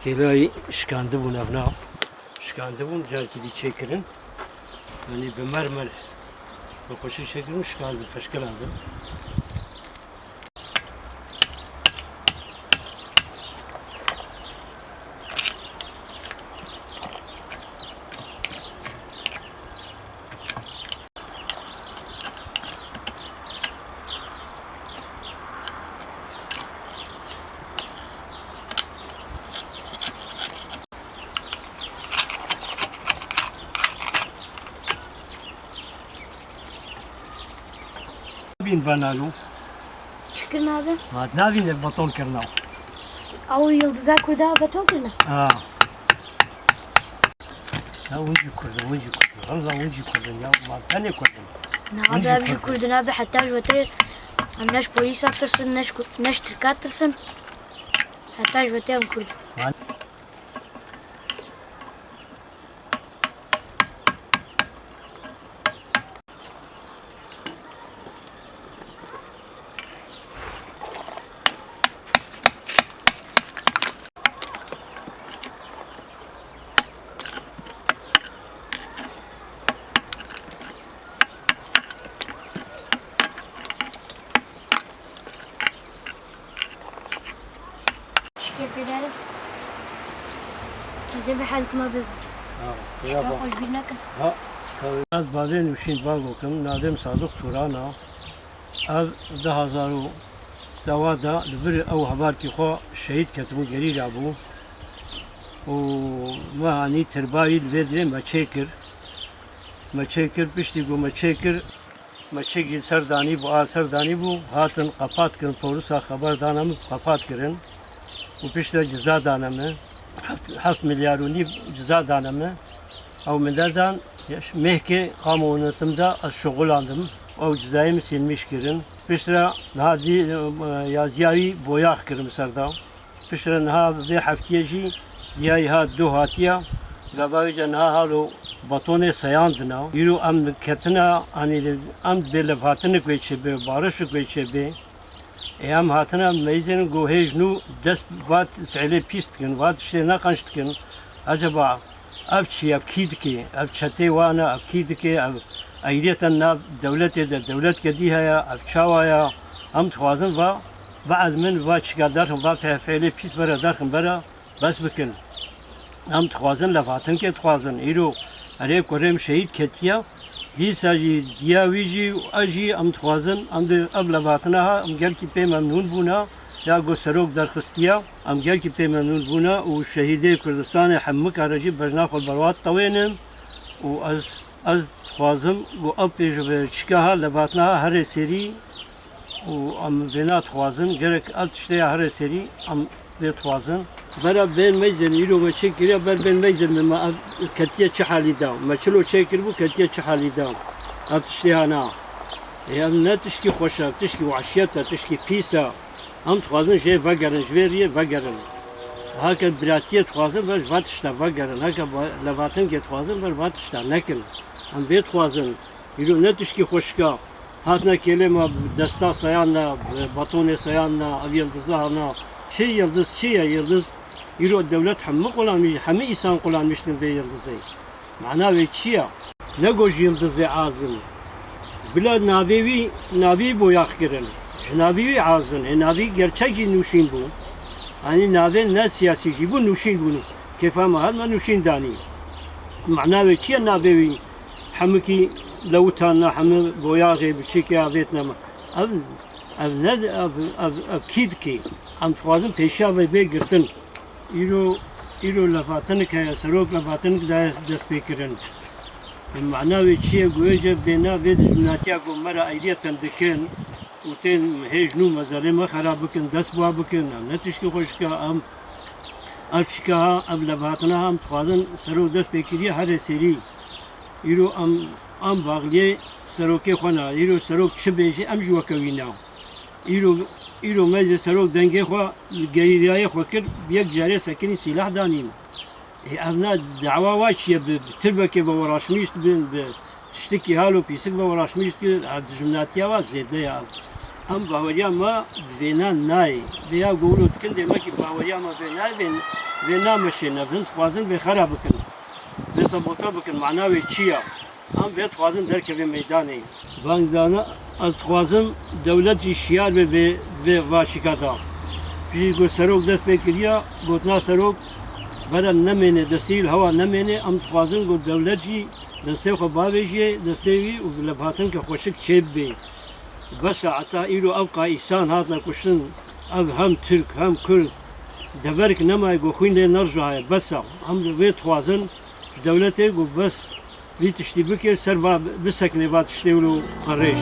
تیلای شکانده بون افنا شکانده بون جایی که دی چکرن یعنی به مرمر به خوشی شکرن شکانده فشکل آدم بین ونالو چکر نابه؟ ماد نبینه بطون کرنا او یلدزا کرده بتون کرده؟ لا ونجي كردن رمضان ونجي كردن يا ما ثاني كردن نابه بجي كردن نابه حتى جوتي ناش بوليسا ترسن ناش تركات ترسن حتى جوتي هم كردن بيدارك زي حالك ما بي خوش بينك از بعدين وشين باغوكم نادم صادق تورانا از 2000 دوادا لبر او هباركي خو شهيد كتبو جرير ابو وما اني ترباي الفيدري ما تشكر بشتي جو ما تشكر سرداني بو سرداني بو هاتن قفات كن بوليسا خبر دانم قفات كرن و پیشتر جزا دانمه 7 میلیارد و نیم جزا دانمه او من دادن مهکه قانونتمدا از شغلاندم او cezayı silmiş kirin پیشتر نهادی یازیایی بویاخ کرم سردا پیشتر نها به هفتیجی یای ها دو هاتیا گواهی نها هالو باتون سیاندنا یرو ام کتنا انی ام بلفاتن کوچه به بارش کوچه به ايام هاتنا ميزن جوهيج نو دست وات فعلي بيستكن وات شتي ناقنشتكن عجبا افشي افكيدكي افشتي وانا افكيدكي ايريتنا دولتي دولت كديها يا افشاوايا ام توازن و بعد من واتش قدرهم وات فعلي بيست برا دارهم برا بس بكن ام توازن لفاتن كي توازن ايرو عليه كورم شهيد كتيا دی ساجی دیاویجی و اجی ام توازن ام د ابلغاتنا ام گل کی پی ممنون بونا یا گو سروک در خستیا ام گل کی پی ممنون بونا و شهیده کردستان حمک ارجی بجنا خود بروات طوینن و از توازم گو اب پیش به چکاها لباتنا هر سری و ام بنا توازن گرک اب تشتی هر سری ام به توازن برا بين ميزن يلو ما تشكر بر بين ميزن ما كتيه تشحالي داو ما تشلو تشكر بو كتيه تشحالي داو ابتشتي انا يا نتشكي خوشا تشكي وعشيتا تشكي بيسا ام توازن جي فاغرن جويريه فاغرن هكا براتيه توازن بس فاتشتا فاغرن هكا لفاتن كي توازن بر فاتشتا نكن ام بيت توازن يلو نتشكي خوشكا هاتنا كلمه دستا سيانا باتوني سيانا يلدزانا شي يلدز شي يلدز يرو الدولة حمق قلان حمي إنسان قلان مشتن في يلدزي معناه ويتشيا نجوج يلدزي عازن بلا ناوي بو ياخكرن ناوي عازن ناوي gerçekçi نوشين بو يعني ناوي ناس سياسي بو نوشين بو كيف ما هذا نوشين داني معناه ويتشيا ناوي حمكي لو تانا حم بو ياغي بشيكي عادتنا اف كيدكي ام توازن پیشا و بگرتن ایرو لفاتن که سروک لفاتن دست بکرن معناوی چیه گویجه بنا وید جمناتیا گو مرا ایریتن دکن و تین هیچ نو مظالم خراب بکن دست بوا بکن نتیشکی خوشکا ام چکا ام لفاتنا هم توازن سروک دست بکریه هر سری ایرو ام باغلیه سروکی خونه ایرو سروک چه بیجی ام جوکوینا ایرو مزه سروک دنگه خو گریریای خو کرد یک جاره سکنی سلاح دانیم انا دعوا واشیه بتربکه و وراشمیشت بین به تشتکی حالو پیسک و وراشمیشت که جمناتیا و زیده یا ام باوریا ما وینا نای بیا گولو تکنده ما کی باوریا ما وینا وین وی نامشینه بند خوازن وی خراب بکن وی سبوتا بکن معناوی چیه هم وی خوازن درکوی میدانی بانگدانه از خوازن دولت جی شیار وی واشیکا دا پیشی گو سروک دست بکریا گوتنا سروک برا نمینه دستیل هوا نمینه ام خوازن گو دولت جی دسته خو باویجی دسته وی و لبهاتن که خوشک چیب بی بس عطا ایلو افقا ایسان هاتنا کشتن اب هم ترک هم کرد دورک نمای گو خوین لی نرجوهای بس هم ویت خوازن دولته گو بس وی تشتی بکر سر و بسکنه و تشتی ولو قریش